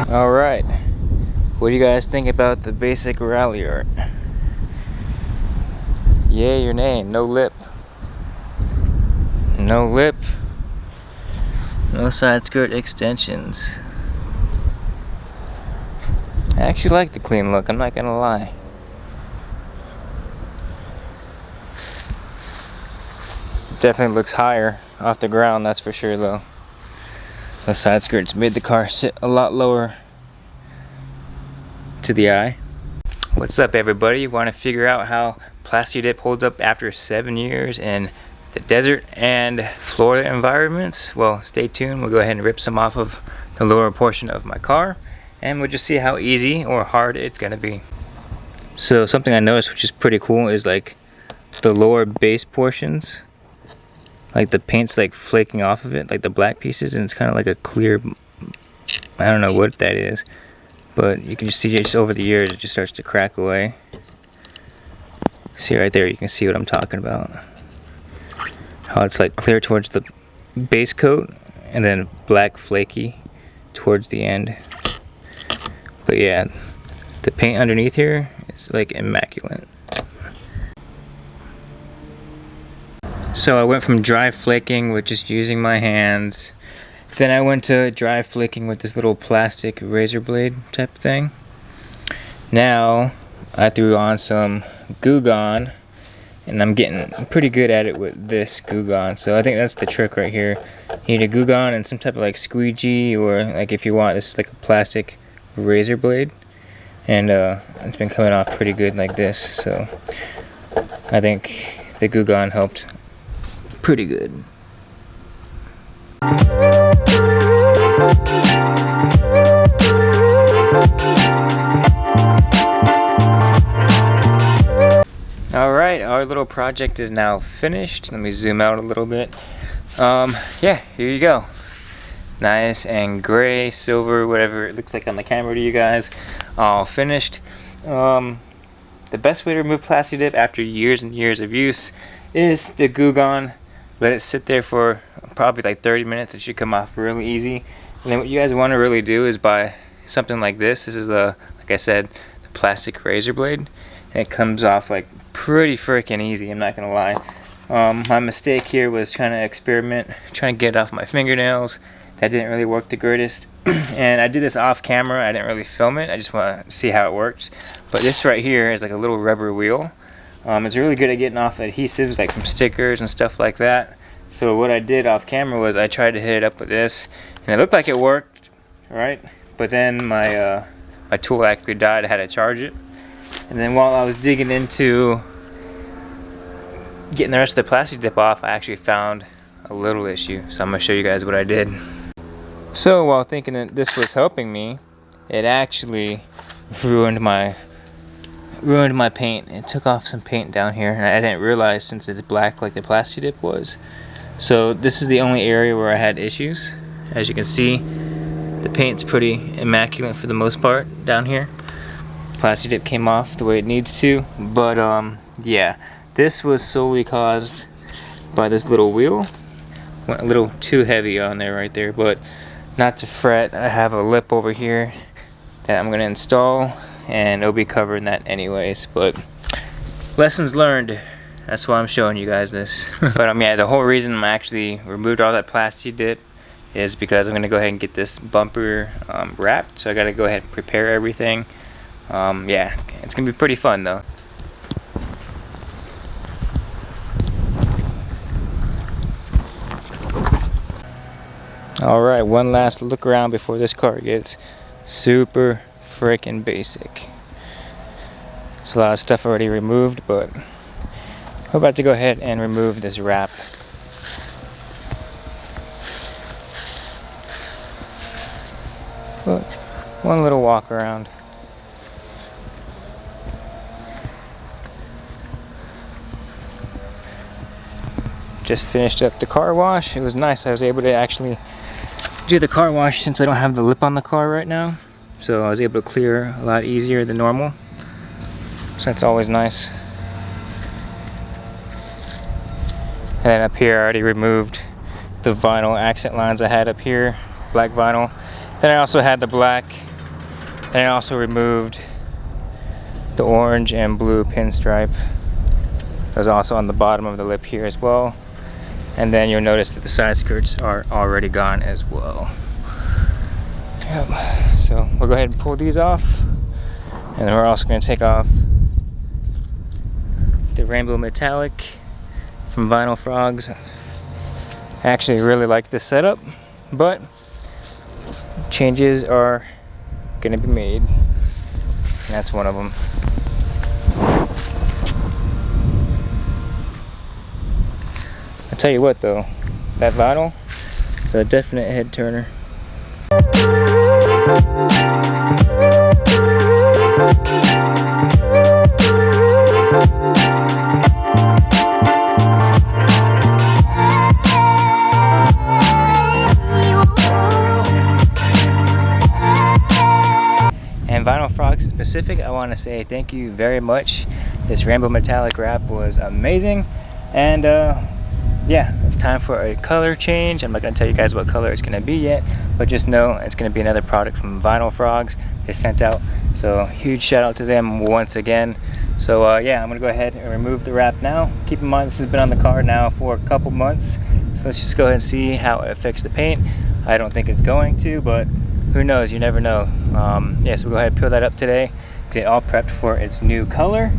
Alright, what do you guys think about the basic rally art? Yay or nay? No lip. No lip. No side skirt extensions. I actually like the clean look, I'm not gonna lie. Definitely looks higher off the ground, that's for sure though. The side skirts made the car sit a lot lower to the eye. What's up everybody? You want to figure out how Plasti Dip holds up after 7 years in the desert and Florida environments? Well, stay tuned. We'll go ahead and rip some off of the lower portion of my car and we'll just see how easy or hard it's gonna be. So something I noticed which is pretty cool is like the lower base portions, like the paint's like flaking off of it, like the black pieces, and it's kind of like a clear, I don't know what that is, but you can just see just over the years it just starts to crack away. See right there, you can see what I'm talking about. How it's like clear towards the base coat and then black flaky towards the end. But yeah, the paint underneath here is like immaculate. So I went from dry flaking with just using my hands, then I went to dry flaking with this little plastic razor blade type thing. Now I threw on some Goo Gone and I'm getting pretty good at it with this Goo Gone. So I think that's the trick right here. You need a Goo Gone and some type of like squeegee, or like if you want, this is like a plastic razor blade, and it's been coming off pretty good like this. So I think the Goo Gone helped pretty good. Alright, our little project is now finished. Let me zoom out a little bit. Yeah, here you go. Nice and gray, silver, whatever it looks like on the camera to you guys. All finished. The best way to remove Plasti Dip after years and years of use is the Goo Gone. Let it sit there for probably like 30 minutes. It should come off really easy. And then what you guys want to really do is buy something like this. This is the, like I said, the plastic razor blade. And it comes off like pretty freaking easy, I'm not gonna lie. My mistake here was trying to experiment, trying to get it off my fingernails. That didn't really work the greatest. And I did this off camera, I didn't really film it. I just want to see how it works. But this right here is like a little rubber wheel. It's really good at getting off adhesives like from stickers and stuff like that. So what I did off camera was I tried to hit it up with this, and it looked like it worked, right? But then my my tool actually died. I had to charge it, and then while I was digging into getting the rest of the Plasti Dip off, I actually found a little issue. So I'm gonna show you guys what I did. So while thinking that this was helping me, it actually ruined my paint. It took off some paint down here, and I didn't realize since it's black like the Plasti Dip was. So this is the only area where I had issues. As you can see, the paint's pretty immaculate for the most part down here. Plasti Dip came off the way it needs to, but yeah, this was solely caused by this little wheel. Went a little too heavy on there right there, but not to fret. I have a lip over here that I'm gonna install, and it'll be covering that anyways. But lessons learned, that's why I'm showing you guys this. But yeah, the whole reason I actually removed all that Plasti Dip is because I'm gonna go ahead and get this bumper wrapped. So I gotta go ahead and prepare everything. Yeah, it's gonna be pretty fun though. Alright, one last look around before this car gets super freaking basic. There's a lot of stuff already removed, but we're about to go ahead and remove this wrap. But one little walk around. Just finished up the car wash. It was nice. I was able to actually do the car wash since I don't have the lip on the car right now. So I was able to clear a lot easier than normal. So that's always nice. And then up here I already removed the vinyl accent lines I had up here, black vinyl. Then I also had the black. Then I also removed the orange and blue pinstripe. It was also on the bottom of the lip here as well. And then you'll notice that the side skirts are already gone as well. Yep. So we'll go ahead and pull these off. And then we're also going to take off the rainbow metallic from VinylFrog's. I actually really like this setup, but changes are going to be made. And that's one of them. I'll tell you what though, that vinyl is a definite head turner. And VinylFrog specific, I want to say thank you very much. This rainbow metallic wrap was amazing. And yeah, it's time for a color change. I'm not going to tell you guys what color it's going to be yet, but just know it's going to be another product from VinylFrog they sent out. So huge shout out to them once again. So yeah, I'm going to go ahead and remove the wrap now. Keep in mind this has been on the car now for a couple months. So let's just go ahead and see how it affects the paint. I don't think it's going to, but who knows, you never know. Yeah, so we'll go ahead and peel that up today, get it all prepped for its new color.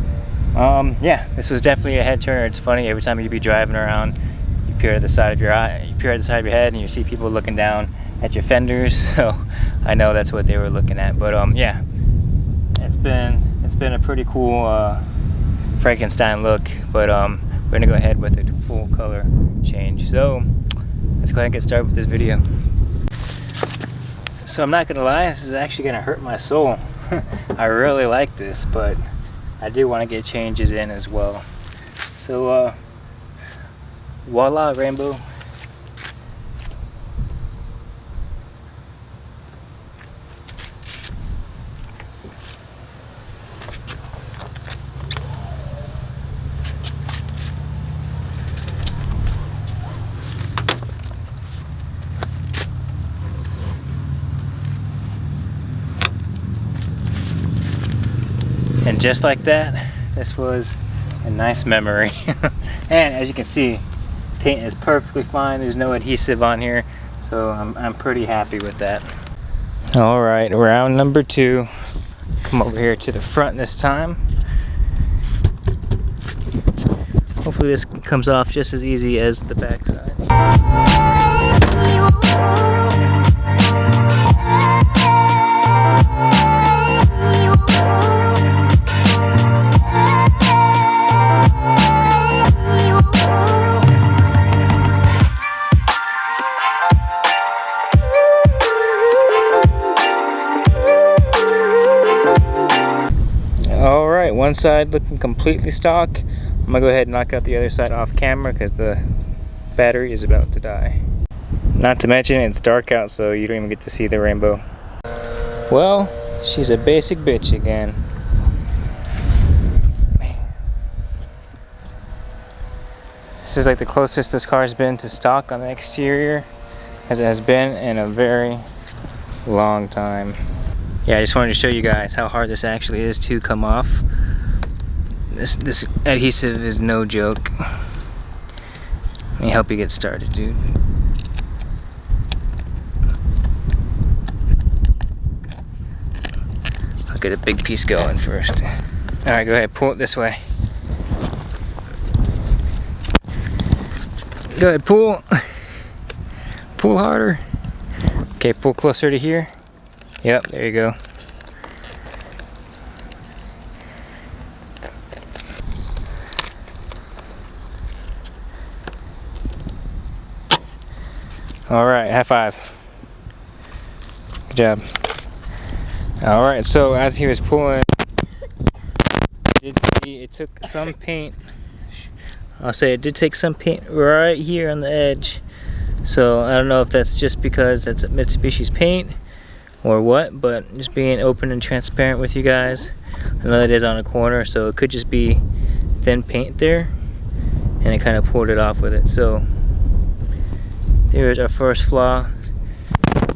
Yeah, this was definitely a head turner. It's funny, every time you be driving around, you peer at the side of your eye, you peer at the side of your head and you see people looking down at your fenders. So I know that's what they were looking at. But yeah, it's been a pretty cool Frankenstein look, but we're gonna go ahead with a full color change. So let's go ahead and get started with this video. So I'm not gonna lie, this is actually gonna hurt my soul. I really like this, but I do want to get changes in as well. So voila, rainbow. And just like that, this was a nice memory. And as you can see, paint is perfectly fine. There's no adhesive on here, so I'm pretty happy with that. All right, round number 2. Come over here to the front this time. Hopefully this comes off just as easy as the back side. Alright, one side looking completely stock. I'm gonna go ahead and knock out the other side off camera because the battery is about to die. Not to mention it's dark out, so you don't even get to see the rainbow. Well, she's a basic bitch again. Man. This is like the closest this car's been to stock on the exterior as it has been in a very long time. Yeah, I just wanted to show you guys how hard this actually is to come off. This adhesive is no joke. Let me help you get started, dude. I'll get a big piece going first. Alright, go ahead, pull it this way. Go ahead, pull. Pull harder. Okay, pull closer to here. Yep, there you go. Alright, high five. Good job. Alright, so as he was pulling, you did see it took some paint. I'll say it did take some paint right here on the edge. So I don't know if that's just because that's Mitsubishi's paint or what, but just being open and transparent with you guys. I know it is on a corner, so it could just be thin paint there, and it kind of pulled it off with it. So Here's our first flaw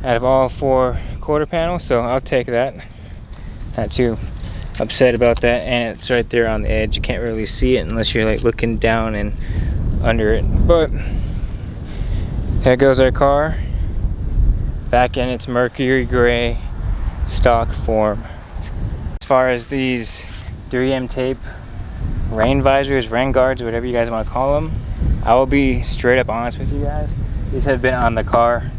out of all 4 quarter panels, so I'll take that. Not too upset about that, and it's right there on the edge. You can't really see it unless you're like looking down and under it. But there goes our car back in its mercury gray stock form. As far as these 3M tape rain visors, rain guards, whatever you guys want to call them, I will be straight up honest with you guys. These have been on the car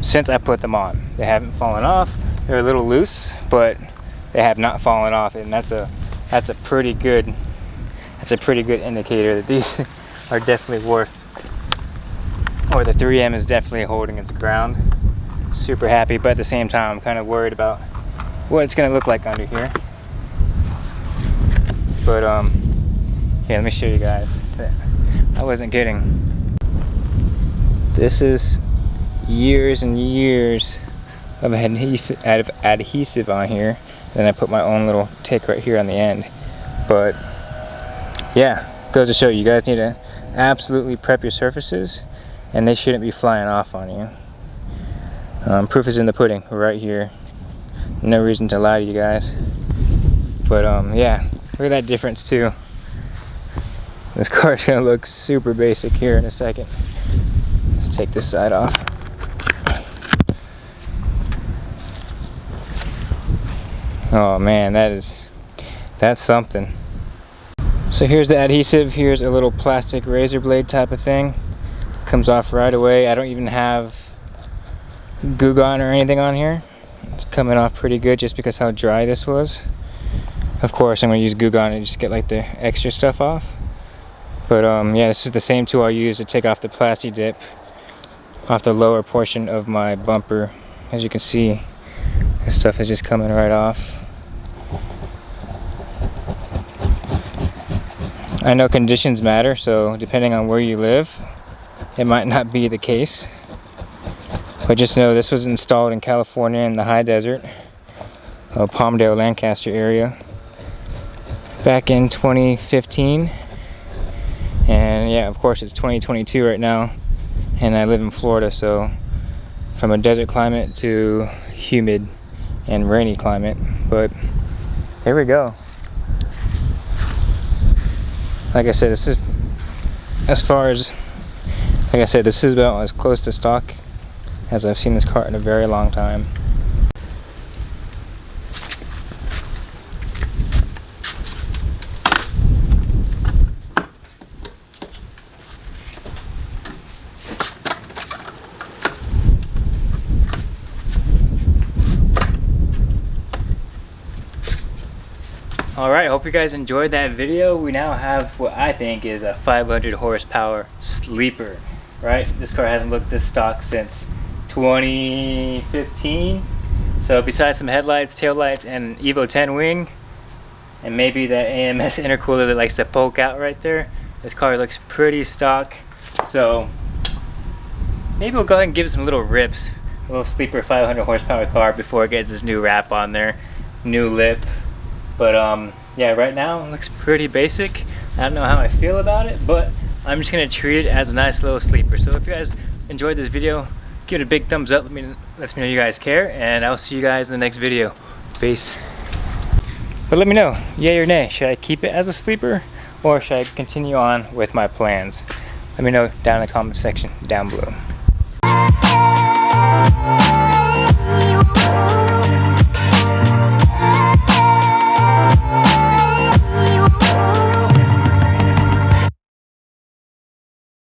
since I put them on. They haven't fallen off. They're a little loose, but they have not fallen off, and that's a pretty good indicator that these are definitely worth, or the 3M is definitely holding its ground. Super happy, but at the same time I'm kind of worried about what it's gonna look like under here. But here, let me show you guys that I wasn't kidding. This is years and years of adhesive on here. Then I put my own little tick right here on the end. But yeah, goes to show you guys need to absolutely prep your surfaces, and they shouldn't be flying off on you. Proof is in the pudding right here. No reason to lie to you guys. But yeah, look at that difference too. This car is gonna look super basic here in a second. Let's take this side off. Oh man, that's something. So here's the adhesive. Here's a little plastic razor blade type of thing. Comes off right away. I don't even have Goo Gone or anything on here. It's coming off pretty good just because how dry this was. Of course, I'm gonna use Goo Gone and just get like the extra stuff off. But yeah, this is the same tool I use to take off the Plasti Dip off the lower portion of my bumper. As you can see, this stuff is just coming right off. I know conditions matter, so depending on where you live, it might not be the case. But just know this was installed in California in the high desert, Palmdale, Lancaster area, back in 2015. And yeah, of course it's 2022 right now, and I live in Florida, so from a desert climate to humid and rainy climate. But here we go. Like I said, this is this is about as close to stock as I've seen this car in a very long time. Alright, hope you guys enjoyed that video. We now have what I think is a 500 horsepower sleeper, right? This car hasn't looked this stock since 2015. So besides some headlights, taillights, and Evo 10 wing, and maybe that AMS intercooler that likes to poke out right there, this car looks pretty stock. So maybe we'll go ahead and give it some little rips. A little sleeper 500 horsepower car before it gets this new wrap on there, new lip. But yeah, right now it looks pretty basic. I don't know how I feel about it, but I'm just gonna treat it as a nice little sleeper. So if you guys enjoyed this video, give it a big thumbs up. Let me know you guys care, and I'll see you guys in the next video. Peace. But let me know, yay or nay. Should I keep it as a sleeper, or should I continue on with my plans? Let me know down in the comment section down below.